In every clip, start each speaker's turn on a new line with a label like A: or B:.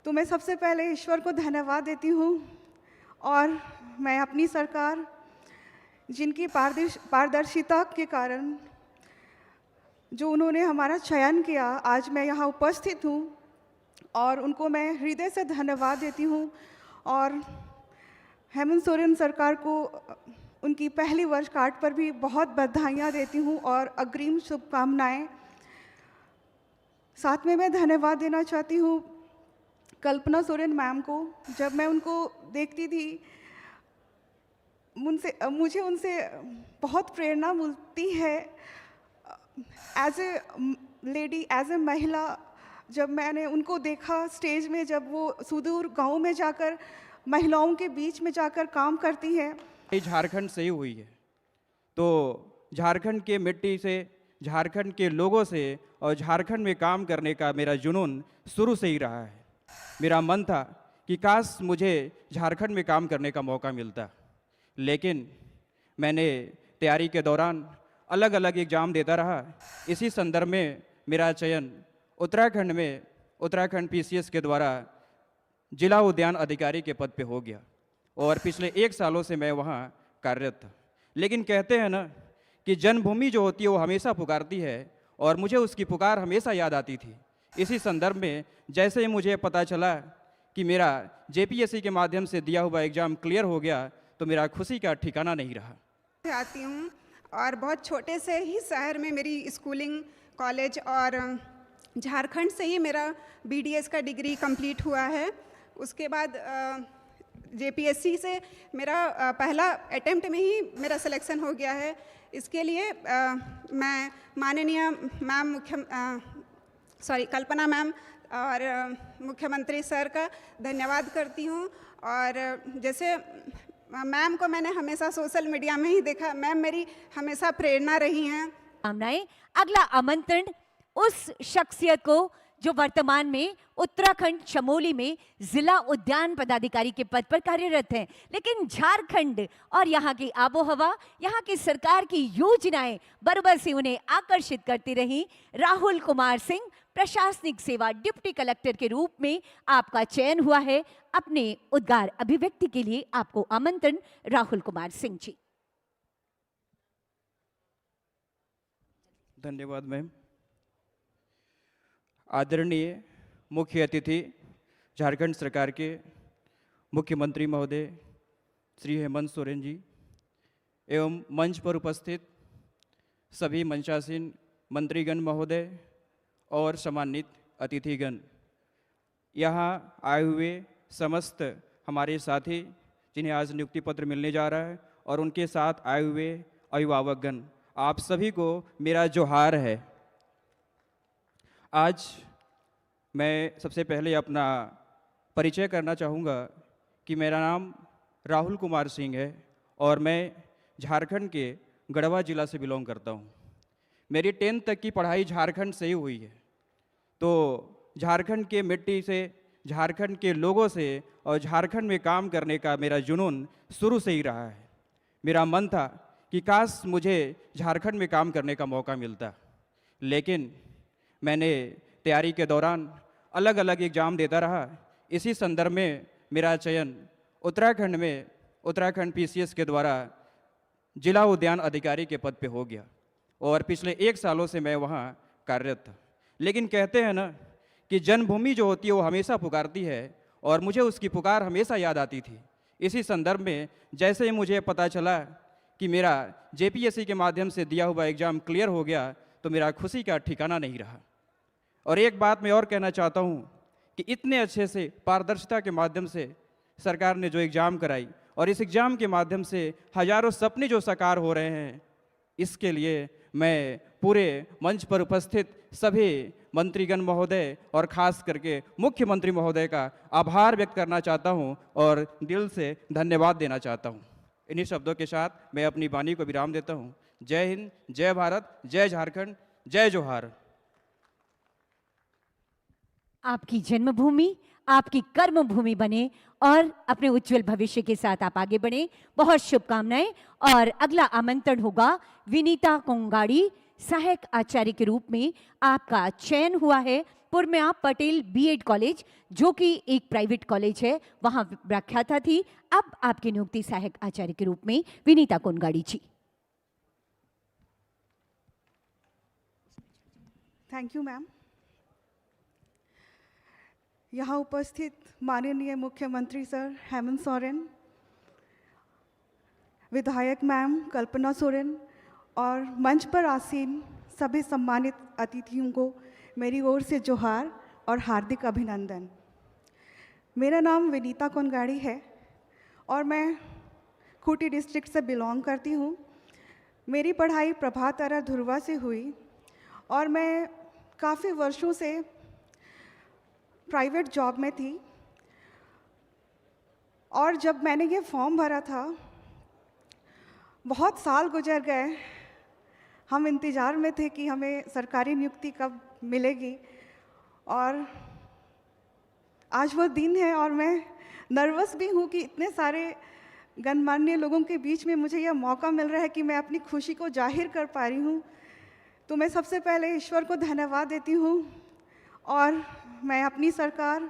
A: तो मैं सबसे पहले ईश्वर को धन्यवाद देती हूँ और मैं अपनी सरकार जिनकी पारदर्शिता के कारण जो उन्होंने हमारा चयन किया, आज मैं यहाँ उपस्थित हूँ और उनको मैं हृदय से धन्यवाद देती हूँ। और हेमंत सोरेन सरकार को उनकी पहली वर्षगांठ पर भी बहुत बधाइयाँ देती हूँ और अग्रिम शुभकामनाएं। साथ में मैं धन्यवाद देना चाहती हूँ कल्पना सोरेन मैम को। जब मैं उनको देखती थी मुझे उनसे बहुत प्रेरणा मिलती है। As a lady, as a महिला, जब मैंने उनको देखा स्टेज में, जब वो सुदूर गांव में जाकर महिलाओं के बीच में जाकर काम करती है।
B: झारखंड से ही हुई है, तो झारखंड के मिट्टी से, झारखंड के लोगों से और झारखंड में काम करने का मेरा जुनून शुरू से ही रहा है। मेरा मन था कि काश मुझे झारखंड में काम करने का मौका मिलता, लेकिन मैंने तैयारी के दौरान अलग अलग एग्ज़ाम देता रहा। इसी संदर्भ में मेरा चयन उत्तराखंड में उत्तराखंड पीसीएस के द्वारा जिला उद्यान अधिकारी के पद पे हो गया और पिछले 1 सालों से मैं वहाँ कार्यरत था। लेकिन कहते हैं ना कि जन्मभूमि जो होती है वो हमेशा पुकारती है, और मुझे उसकी पुकार हमेशा याद आती थी। इसी संदर्भ में जैसे ही मुझे पता चला कि मेरा जेपीएससी के माध्यम से दिया हुआ एग्ज़ाम क्लियर हो गया, तो मेरा खुशी का ठिकाना नहीं रहा।
C: आती हूँ और बहुत छोटे से ही शहर में मेरी स्कूलिंग, कॉलेज और झारखंड से ही मेरा बीडीएस का डिग्री कंप्लीट हुआ है। उसके बाद जेपीएससी से मेरा पहला अटेम्प्ट में ही मेरा सिलेक्शन हो गया है। इसके लिए मैं माननीय मैम कल्पना मैम और मुख्यमंत्री सर का धन्यवाद करती हूँ। और जैसे मैम को मैंने हमेशा सोशल मीडिया में ही देखा, मैम मेरी हमेशा प्रेरणा रही हैं।
D: कामनाएं। अगला आमंत्रण उस शख्सियत को जो वर्तमान में उत्तराखंड चमोली में जिला उद्यान पदाधिकारी के पद पर कार्यरत हैं, लेकिन झारखंड और यहाँ की आबोहवा, यहाँ की सरकार की योजनाएं बराबर से उन्हें आकर्षित करती रही। राहुल कुमार सिंह, प्रशासनिक सेवा डिप्टी कलेक्टर के रूप में आपका चयन हुआ है। अपने उद्गार अभिव्यक्ति के लिए आपको आमंत्रण, राहुल कुमार सिंह जी।
B: धन्यवाद मैम। आदरणीय मुख्य अतिथि झारखंड सरकार के मुख्यमंत्री महोदय श्री हेमंत सोरेन जी एवं मंच पर उपस्थित सभी मंचासीन मंत्रीगण महोदय और सम्मानित अतिथिगण, यहाँ आए हुए समस्त हमारे साथी जिन्हें आज नियुक्ति पत्र मिलने जा रहा है, और उनके साथ आए हुए अभिभावकगण, आप सभी को मेरा जोहार है। आज मैं सबसे पहले अपना परिचय करना चाहूँगा कि मेरा नाम राहुल कुमार सिंह है और मैं झारखंड के गढ़वा ज़िला से बिलोंग करता हूँ। मेरी 10th तक की पढ़ाई झारखंड से ही हुई है, तो झारखंड के मिट्टी से, झारखंड के लोगों से और झारखंड में काम करने का मेरा जुनून शुरू से ही रहा है। मेरा मन था कि काश मुझे झारखंड में काम करने का मौका मिलता, लेकिन मैंने तैयारी के दौरान अलग अलग एग्ज़ाम देता रहा। इसी संदर्भ में मेरा चयन उत्तराखंड में उत्तराखंड पीसीएस के द्वारा जिला उद्यान अधिकारी के पद पे हो गया और पिछले 1 सालों से मैं वहाँ कार्यरत था। लेकिन कहते हैं ना कि जन्मभूमि जो होती है वो हमेशा पुकारती है, और मुझे उसकी पुकार हमेशा याद आती थी। इसी संदर्भ में जैसे ही मुझे पता चला कि मेरा जेपीएससी के माध्यम से दिया हुआ एग्ज़ाम क्लियर हो गया, तो मेरा खुशी का ठिकाना नहीं रहा। और एक बात मैं और कहना चाहता हूँ कि इतने अच्छे से पारदर्शिता के माध्यम से सरकार ने जो एग्ज़ाम कराई, और इस एग्ज़ाम के माध्यम से हजारों सपने जो साकार हो रहे हैं, इसके लिए मैं पूरे मंच पर उपस्थित सभी मंत्रीगण महोदय और ख़ास करके मुख्यमंत्री महोदय का आभार व्यक्त करना चाहता हूँ और दिल से धन्यवाद देना चाहता हूँ। इन्हीं शब्दों के साथ मैं अपनी वाणी को विराम देता हूँ। जय हिंद, जय भारत, जय झारखंड, जय जोहार।
D: आपकी जन्मभूमि आपकी कर्मभूमि बने और अपने उज्जवल भविष्य के साथ आप आगे बढ़े। बहुत शुभकामनाएं। और अगला आमंत्रण होगा विनीता कोंगाड़ी, सहायक आचार्य के रूप में आपका चयन हुआ है। जयपुर में आप पटेल बीएड कॉलेज, जो कि एक प्राइवेट कॉलेज है, वहां व्याख्याता थी। अब आपकी नियुक्ति सहायक आचार्य के रूप में Vinita Konagadi ji.
A: Thank you ma'am. यहाँ उपस्थित माननीय मुख्यमंत्री सर हेमंत सोरेन, विधायक मैम कल्पना सोरेन और मंच पर आसीन सभी सम्मानित अतिथियों को मेरी ओर से जोहार और हार्दिक अभिनंदन। मेरा नाम विनीता कोनगाड़ी है और मैं खूंटी डिस्ट्रिक्ट से बिलोंग करती हूँ। मेरी पढ़ाई प्रभात तारा धुर्वा से हुई और मैं काफ़ी वर्षों से प्राइवेट जॉब में थी। और जब मैंने ये फॉर्म भरा था, बहुत साल गुजर गए, हम इंतज़ार में थे कि हमें सरकारी नियुक्ति कब मिलेगी। और आज वो दिन है और मैं नर्वस भी हूँ कि इतने सारे गणमान्य लोगों के बीच में मुझे यह मौका मिल रहा है कि मैं अपनी खुशी को जाहिर कर पा रही हूँ। तो मैं सबसे पहले ईश्वर को धन्यवाद देती हूँ और मैं अपनी सरकार,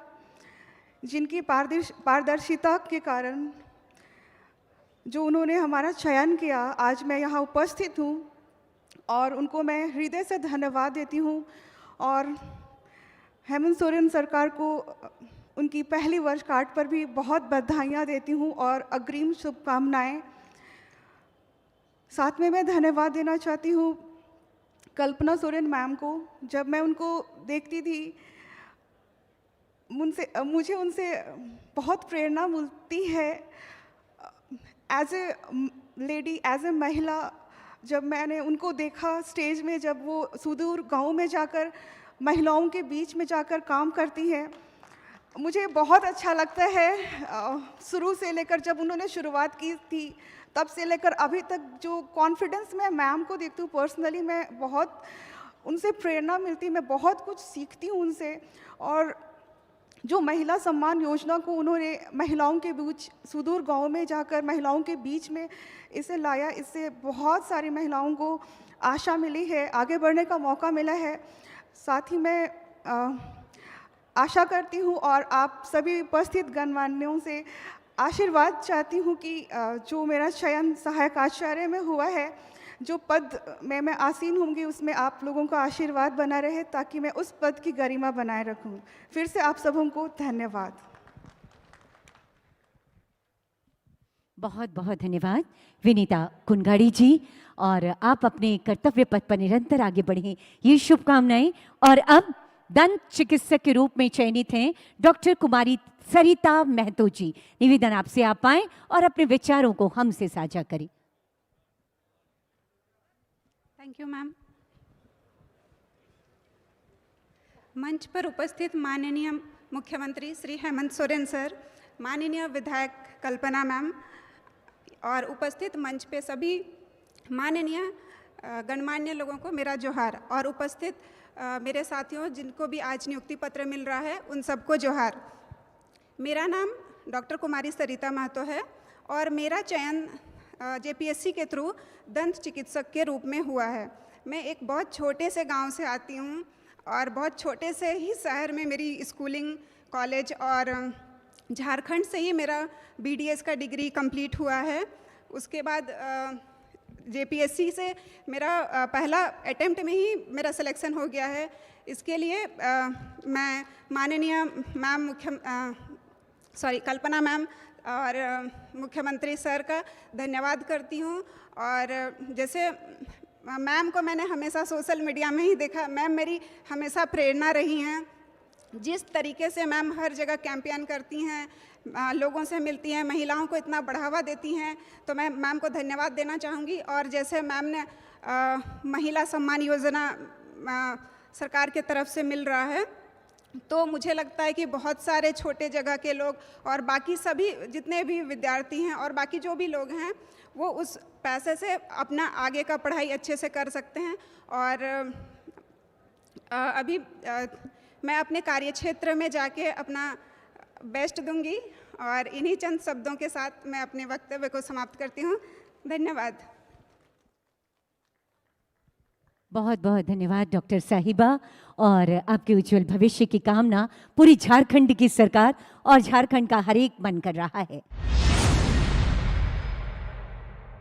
A: जिनकी पारदर्शिता के कारण जो उन्होंने हमारा चयन किया, आज मैं यहाँ उपस्थित हूँ और उनको मैं हृदय से धन्यवाद देती हूँ। और हेमंत सोरेन सरकार को उनकी पहली वर्षगांठ पर भी बहुत बधाइयाँ देती हूँ और अग्रिम शुभकामनाएं। साथ में मैं धन्यवाद देना चाहती हूँ कल्पना सोरेन मैम को। जब मैं उनको देखती थी, मुझे उनसे बहुत प्रेरणा मिलती है। As a lady, as a महिला, जब मैंने उनको देखा स्टेज में, जब वो सुदूर गांव में जाकर महिलाओं के बीच में जाकर काम करती हैं, मुझे बहुत अच्छा लगता है। शुरू से लेकर जब उन्होंने शुरुआत की थी तब से लेकर अभी तक जो कॉन्फिडेंस मैं मैम को देखती हूँ पर्सनली, मैं बहुत उनसे प्रेरणा मिलती, मैं बहुत कुछ सीखती हूँ उनसे। और जो महिला सम्मान योजना को उन्होंने महिलाओं के बीच, सुदूर गांव में जाकर महिलाओं के बीच में इसे लाया, इससे बहुत सारी महिलाओं को आशा मिली है, आगे बढ़ने का मौका मिला है। साथ ही मैं आशा करती हूँ और आप सभी उपस्थित गणमान्यों से आशीर्वाद चाहती हूँ कि जो मेरा चयन सहायक आचार्य में हुआ है, जो पद में मैं आसीन होंगी, उसमें आप लोगों का आशीर्वाद बना रहे ताकि मैं उस पद की गरिमा बनाए रखूं। फिर से आप सबों को धन्यवाद।
D: बहुत बहुत धन्यवाद विनीता कोनगाड़ी जी, और आप अपने कर्तव्य पथ पर निरंतर आगे बढ़ें, ये शुभकामनाएं। और अब दंत चिकित्सक के रूप में चयनित हैं डॉक्टर कुमारी सरिता महतो जी। निवेदन आपसे आप आएं और अपने विचारों को हमसे साझा करें।
C: Thank you ma'am. मंच पर उपस्थित माननीय मुख्यमंत्री श्री हेमंत सोरेन सर, माननीय विधायक कल्पना मैम और उपस्थित मंच पे सभी माननीय गणमान्य लोगों को मेरा जोहार, और उपस्थित मेरे साथियों जिनको भी आज नियुक्ति पत्र मिल रहा है उन सबको जोहार। मेरा नाम डॉक्टर कुमारी सरिता महतो है और मेरा चयन जेपीएससी के थ्रू दंत चिकित्सक के रूप में हुआ है। मैं एक बहुत छोटे से गांव से आती हूं और बहुत छोटे से ही शहर में मेरी स्कूलिंग, कॉलेज और झारखंड से ही मेरा बीडीएस का डिग्री कंप्लीट हुआ है। उसके बाद जेपीएससी से मेरा पहला अटेम्प्ट में ही मेरा सिलेक्शन हो गया है। इसके लिए मैं माननीय मैम कल्पना मैम और मुख्यमंत्री सर का धन्यवाद करती हूँ। और जैसे मैम को मैंने हमेशा सोशल मीडिया में ही देखा, मैम मेरी हमेशा प्रेरणा रही हैं। जिस तरीके से मैम हर जगह कैंपेन करती हैं, लोगों से मिलती हैं, महिलाओं को इतना बढ़ावा देती हैं, तो मैं मैम को धन्यवाद देना चाहूँगी। और जैसे मैम ने महिला सम्मान योजना सरकार की तरफ से मिल रहा है, तो मुझे लगता है कि बहुत सारे छोटे जगह के लोग और बाकी सभी जितने भी विद्यार्थी हैं और बाकी जो भी लोग हैं वो उस पैसे से अपना आगे का पढ़ाई अच्छे से कर सकते हैं। और अभी मैं अपने कार्यक्षेत्र में जाके अपना बेस्ट दूंगी और इन्हीं चंद शब्दों के साथ मैं अपने वक्तव्य को समाप्त करती हूँ। धन्यवाद।
D: बहुत बहुत धन्यवाद डॉक्टर साहिबा, और आपके उज्जवल भविष्य की कामना पूरी झारखंड की सरकार और झारखंड का हर एक मन कर रहा है।